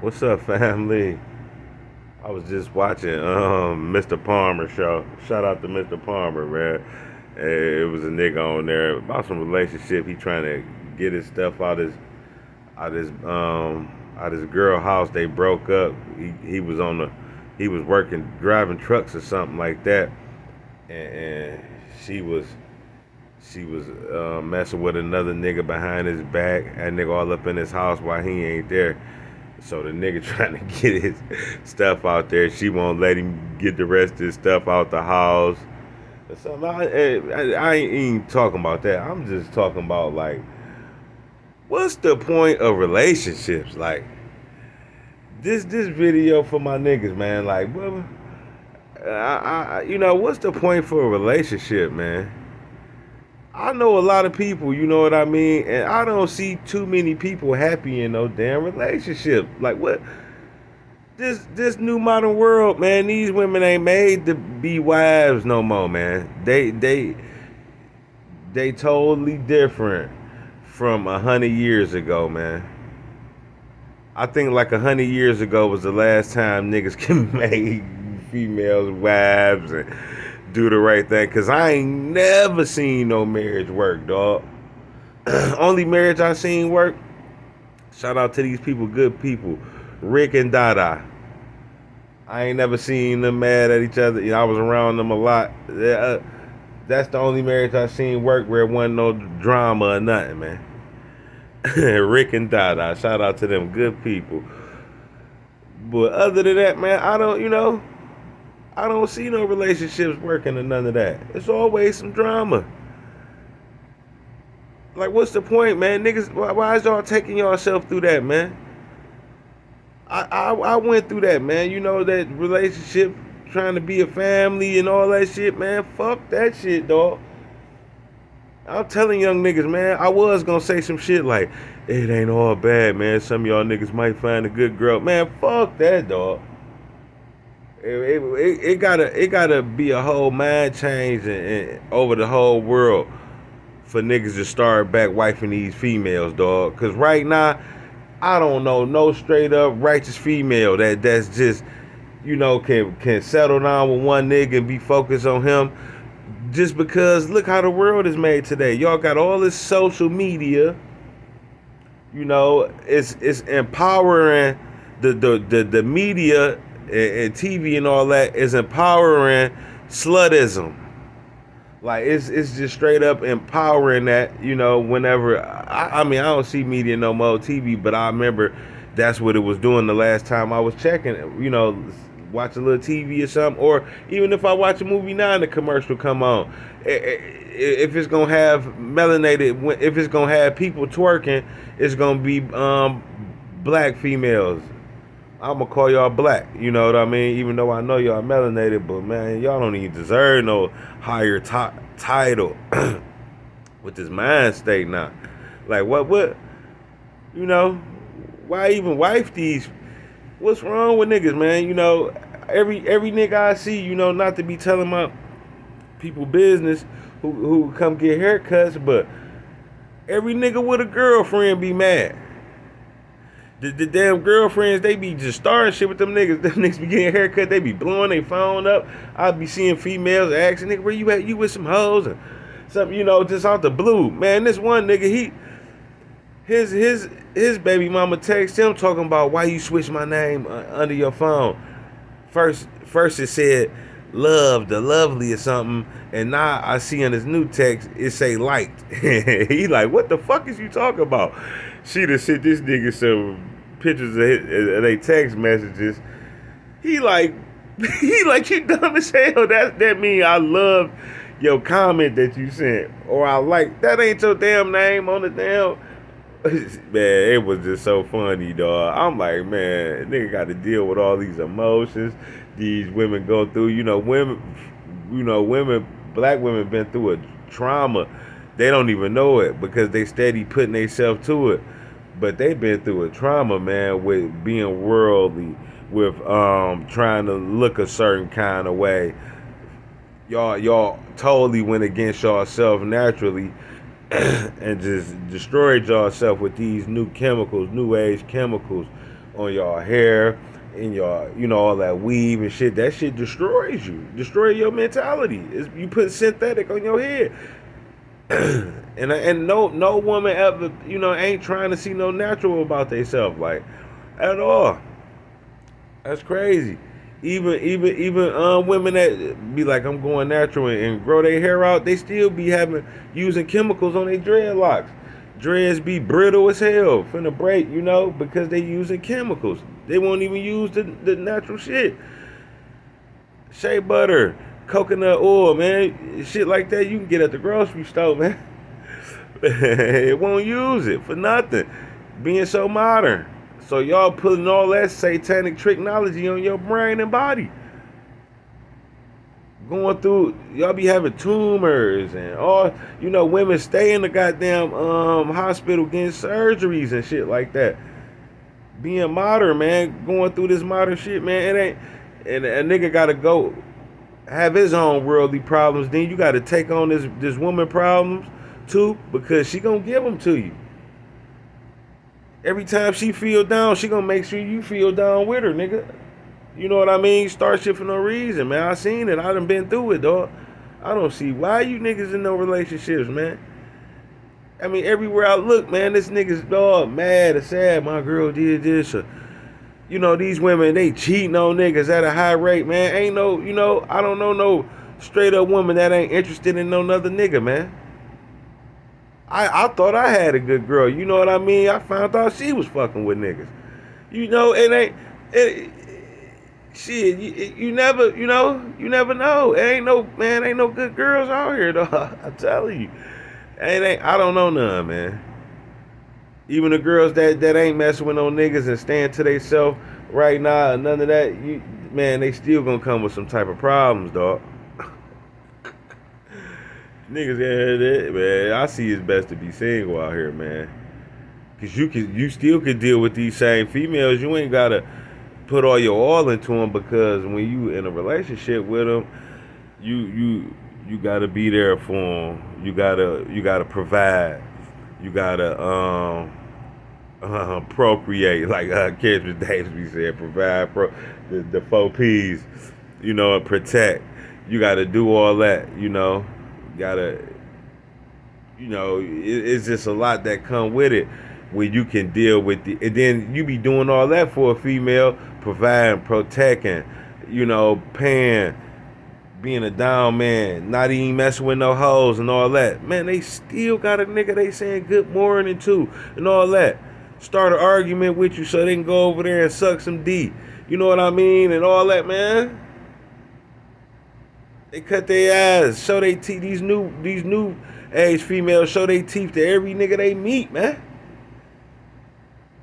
What's up, family? I was just watching Mr. Palmer show. Shout out to Mr. Palmer, man. It was a nigga on there about some relationship. He trying to get his stuff out his girl house. They broke up. He was he was working driving trucks or something like that, and she was messing with another nigga behind his back. That nigga all up in his house while he ain't there. So the nigga trying to get his stuff out there. She won't let him get the rest of his stuff out the house. So I ain't even talking about that. I'm just talking about like, what's the point of relationships? Like this video for my niggas, man. Like, well, what's the point for a relationship, man? I know a lot of people, you know what I mean, and I don't see too many people happy in no damn relationship. Like what? This new modern world, man. These women ain't made to be wives no more, man. They totally different from 100 years ago, man. I think like 100 years ago was the last time niggas can make females wives and do the right thing. Cause I ain't never seen no marriage work, dog. Only marriage I seen work. Shout out to these people, good people, Rick and Dada. I ain't never seen them mad at each other. You know, I was around them a lot. That's the only marriage I seen work where it wasn't no drama or nothing, man. Rick and Dada, shout out to them good people. But other than that, man, I don't see no relationships working or none of that. It's always some drama. Like, what's the point, man? Niggas, why is y'all taking yourself through that, man? I went through that, man. You know, that relationship, trying to be a family and all that shit, man. Fuck that shit, dog. I'm telling young niggas, man, I was gonna say some shit like, it ain't all bad, man. Some of y'all niggas might find a good girl. Man, fuck that, dog. It gotta be a whole mind change over the whole world for niggas to start back wifing these females, dog. Cause right now, I don't know no straight up righteous female that's just can settle down with one nigga and be focused on him. Just because look how the world is made today. Y'all got all this social media. It's empowering the media and TV and all that is empowering slutism. Like it's just straight up empowering that. Whenever I mean I don't see media no more TV, but I remember that's what it was doing the last time I was checking. Watch a little TV or something, or even if I watch a movie now and the commercial come on, if it's gonna have melanated, if it's gonna have people twerking, it's gonna be black females. I'm gonna call y'all black. You know what I mean? Even though I know y'all melanated, but man, y'all don't even deserve no higher title with this mind state now. Like what? You know, why even wife these? What's wrong with niggas, man? Every nigga I see, not to be telling my people business who come get haircuts, but every nigga with a girlfriend be mad. The damn girlfriends, they be just starting shit with them niggas. Them niggas be getting a haircut, they be blowing their phone up. I be seeing females asking, nigga, where you at? You with some hoes? And something, just out the blue. Man, this one nigga, his baby mama text him talking about why you switch my name under your phone. First it said love, the lovely or something, and now I see in his new text it say liked. He like, what the fuck is you talking about? She done sent this nigga some pictures of they text messages. He like, he like, you dumb as hell. That mean I love your comment that you sent, or I like that ain't your damn name on the damn. Man, it was just so funny, dog. I'm like, man, nigga got to deal with all these emotions these women go through. Women, black women been through a trauma. They don't even know it because they steady putting themselves to it. But they been through a trauma, man, with being worldly, with trying to look a certain kind of way. Y'all totally went against yourself naturally and just destroyed yourself with these new chemicals, new age chemicals, on your hair, in your, all that weave and shit. That shit destroys you, destroy your mentality. You put synthetic on your head. and no woman ever, ain't trying to see no natural about themselves, like, at all. That's crazy. Even women that be like, I'm going natural and grow their hair out, they still be using chemicals on their dreadlocks. Dreads be brittle as hell, finna break, because they using chemicals. They won't even use the natural shit. Shea butter, coconut oil, man, shit like that you can get at the grocery store, man. It won't use it for nothing. Being so modern. So y'all putting all that satanic technology on your brain and body. Going through, y'all be having tumors and all, women stay in the goddamn hospital getting surgeries and shit like that. Being modern, man, going through this modern shit, man, it ain't, and a nigga gotta go have his own worldly problems. Then you gotta take on this woman problems too, because she gonna give them to you. Every time she feel down, she gonna make sure you feel down with her, nigga. You know what I mean? Start shit for no reason, man. I seen it. I done been through it, dog. I don't see why you niggas in no relationships, man. I mean, everywhere I look, man, this niggas, dog, mad or sad. My girl did this. Or, these women, they cheating on niggas at a high rate, man. Ain't no, I don't know no straight up woman that ain't interested in no other nigga, man. I thought I had a good girl, you know what I mean? I found out she was fucking with niggas. Shit, you never know. Ain't no good girls out here, though. I'm telling you. I don't know none, man. Even the girls that ain't messing with no niggas and staying to themselves right now, none of that, they still gonna come with some type of problems, dog. Niggas, man, I see it's best to be single out here, man. Cause you still could deal with these same females. You ain't gotta put all your all into them, because when you in a relationship with them, you gotta be there for them. You gotta provide. You gotta procreate, like Kendrick Davis be said, provide, the 4 P's, and protect. You gotta do all that, it's just a lot that come with it when you can deal with it. And then you be doing all that for a female, providing, protecting, paying, being a down man, not even messing with no hoes and all that. Man, they still got a nigga they saying good morning to and all that. Start an argument with you so they can go over there and suck some D. You know what I mean? And all that, man. They cut their ass, show their teeth. These new age females show their teeth to every nigga they meet, man.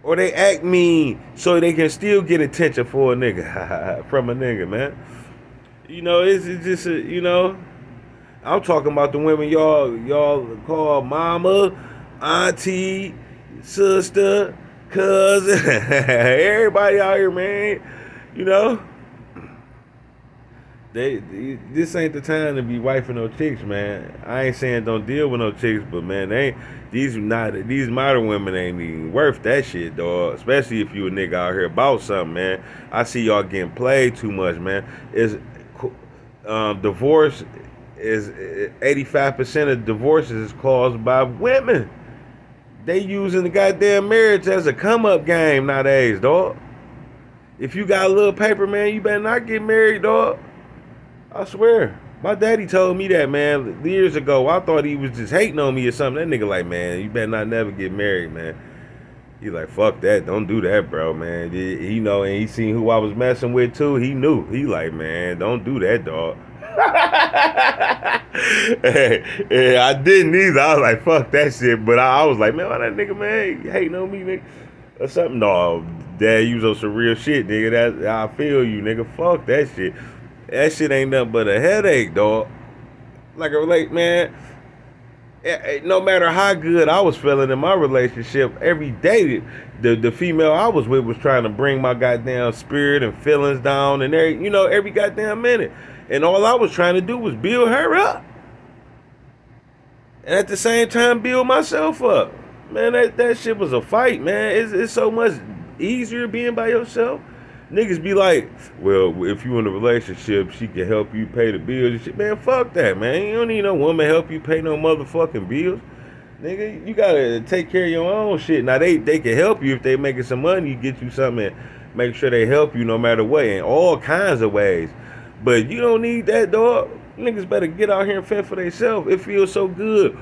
Or they act mean so they can still get attention for a nigga from a nigga, man. It's just I'm talking about the women y'all call mama, auntie, sister, cousin, everybody out here, man. This ain't the time to be wifing no chicks, man. I ain't saying don't deal with no chicks, but man, these modern women ain't even worth that shit, dog. Especially if you a nigga out here about something, man. I see y'all getting played too much, man. Divorce is 85% of divorces is caused by women. They using the goddamn marriage as a come up game nowadays, dog. If you got a little paper, man, you better not get married, dog. I swear. My daddy told me that, man, years ago. I thought he was just hating on me or something. That nigga like, man, you better not never get married, man. He like, fuck that. Don't do that, bro, man. He know, and he seen who I was messing with, too. He knew. He like, man, don't do that, dog. Hey, I didn't either. I was like, fuck that shit. But I was like, man, why that nigga, man, hating on me, nigga? Or something. No, dad, you was on some real shit, nigga. That I feel you, nigga. Fuck that shit. That shit ain't nothing but a headache, dog. Man, no matter how good I was feeling in my relationship, every day the female I was with was trying to bring my goddamn spirit and feelings down, and every goddamn minute. And all I was trying to do was build her up. And at the same time, build myself up. Man, that shit was a fight, man. It's so much easier being by yourself? Niggas be like, well, if you in a relationship, she can help you pay the bills and shit. Man, fuck that, man. You don't need no woman help you pay no motherfucking bills. Nigga, you gotta take care of your own shit. Now they can help you if they making some money, get you something, and make sure they help you no matter what in all kinds of ways. But you don't need that, dog. Niggas better get out here and fend for themselves. It feels so good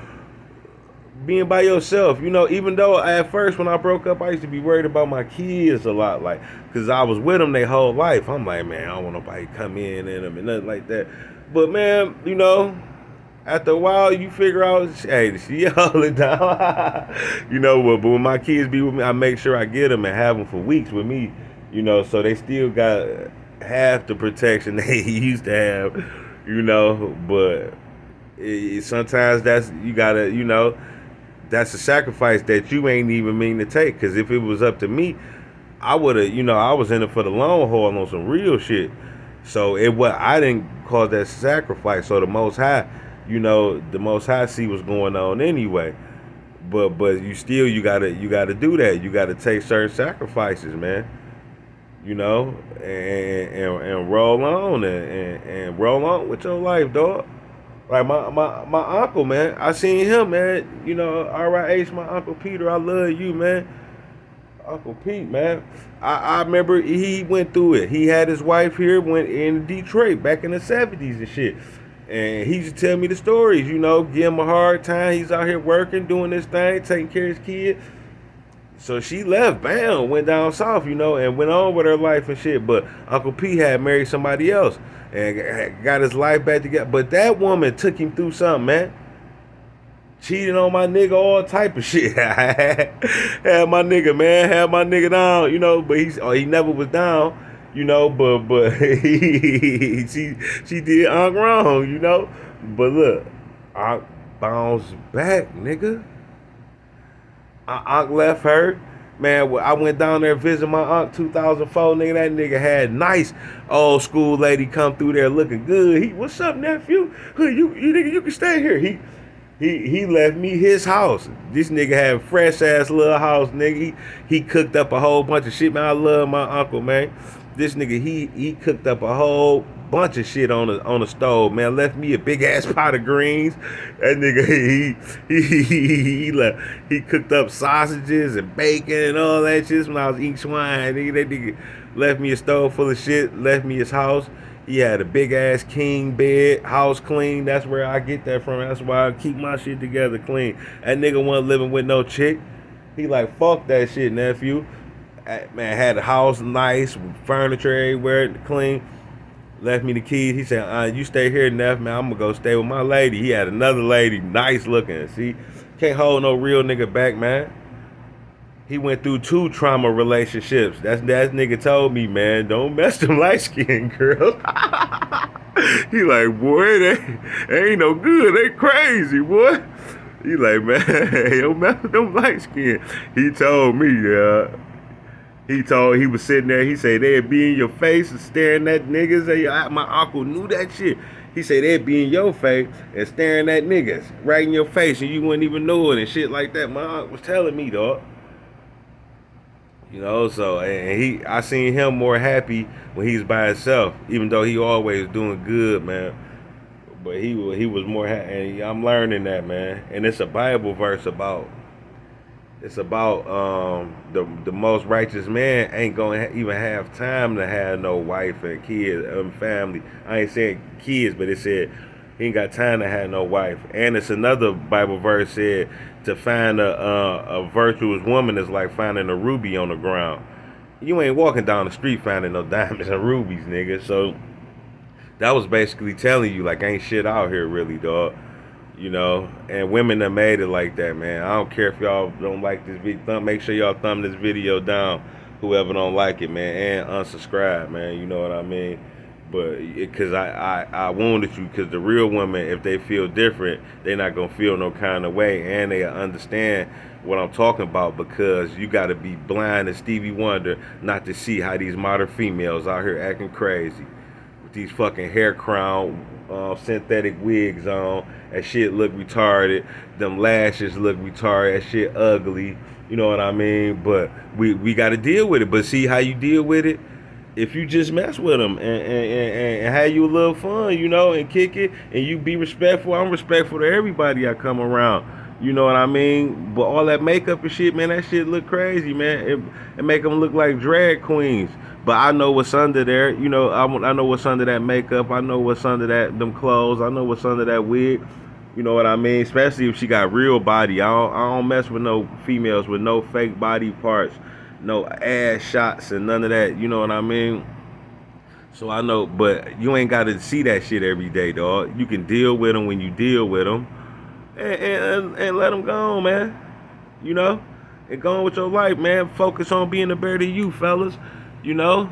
being by yourself. You know, even though at first when I broke up, I used to be worried about my kids a lot, like, cause I was with them their whole life. I'm like, man, I don't want nobody to come in them and nothing like that. But man, you know, after a while, you figure out, hey, she hold it down. You know, but when my kids be with me, I make sure I get them and have them for weeks with me. You know, so they still got half the protection they used to have. You know, but sometimes that's you gotta, you know, that's a sacrifice that you ain't even mean to take. Cause if it was up to me, I would have, you know, I was in it for the long haul on some real shit. So I didn't cause that sacrifice. So the Most High, you know, the Most High see what's going on anyway. But you gotta do that. You gotta take certain sacrifices, man. You know, and roll on and roll on with your life, dog. Like my uncle, man. I seen him, man. You know, R.I.H. my Uncle Peter. I love you, man. Uncle Pete, man. I remember he went through it. He had his wife here, went in Detroit back in the 70s and shit. And he used to tell me the stories, you know, give him a hard time. He's out here working, doing this thing, taking care of his kid. So she left, bam, went down south, you know, and went on with her life and shit. But Uncle P had married somebody else and got his life back together. But that woman took him through something, man. Cheating on my nigga, all type of shit. Had my nigga, man, had my nigga down, you know, but he never was down, you know, but she did Unc wrong, you know. But look, Unc bounced back, nigga. Unc left her. Man, I went down there visit my Unc 2004, nigga. That nigga had nice old school lady come through there looking good. What's up, nephew? You nigga, you can stay here. He left me his house. This nigga had a fresh ass little house, nigga. He cooked up a whole bunch of shit, man. I love my uncle, man. This nigga, he cooked up a whole bunch of shit on the stove, man. Left me a big ass pot of greens. That nigga, he cooked up sausages and bacon and all that shit when I was eating swine. Nigga, that nigga left me a stove full of shit. Left me his house. He had a big ass king bed, house clean. That's where I get that from. That's why I keep my shit together clean. That nigga wasn't living with no chick. He like, fuck that shit, nephew. Man, had the house nice, furniture everywhere, clean. Left me the keys. He said, you stay here, Neff, man. I'm gonna go stay with my lady. He had another lady, nice looking. See, can't hold no real nigga back, man. He went through 2 trauma relationships. That nigga told me, man, don't mess them light-skinned girls. He like, boy, they ain't no good. They crazy, boy. He like, man, don't mess with them light-skinned. He told me, he was sitting there, he said they'd be in your face and staring at niggas. My uncle knew that shit. He said they'd be in your face and staring at niggas right in your face and you wouldn't even know it and shit like that. My uncle was telling me, dog. You know, so and I seen him more happy when he was by himself, even though he always doing good, man. But he was more happy, and I'm learning that, man. And it's a Bible verse about the most righteous man ain't gonna even have time to have no wife and kids and family. I ain't saying kids, but it said he ain't got time to have no wife. And it's another Bible verse said to find a virtuous woman is like finding a ruby on the ground. You ain't walking down the street finding no diamonds and rubies, nigga. So that was basically telling you, like, ain't shit out here really, dog. You know, and women that made it like that, man. I don't care if y'all don't like this video. Make sure y'all thumb this video down, whoever don't like it, man, and unsubscribe, man. You know what I mean? But because I wanted you, because the real women, if they feel different, they're not gonna feel no kind of way, and they understand what I'm talking about, because you got to be blind as Stevie Wonder not to see how these modern females out here acting crazy. these fucking hair crown, synthetic wigs on. That shit look retarded. Them lashes look retarded. That shit ugly. You know what I mean? But we got to deal with it. But see how you deal with it? If you just mess with them and have you a little fun, you know, and kick it, and you be respectful. I'm respectful to everybody I come around. You know what I mean? But all that makeup and shit, man, that shit look crazy, man. It make them look like drag queens. But I know what's under there. You know, I know what's under that makeup. I know what's under them clothes. I know what's under that wig. You know what I mean? Especially if she got real body. I don't mess with no females with no fake body parts, no ass shots and none of that. You know what I mean? So I know, but you ain't got to see that shit every day, dog. You can deal with them when you deal with them, and let them go on, man. You know, and go on with your life, man. Focus on being a better you, fellas. You know,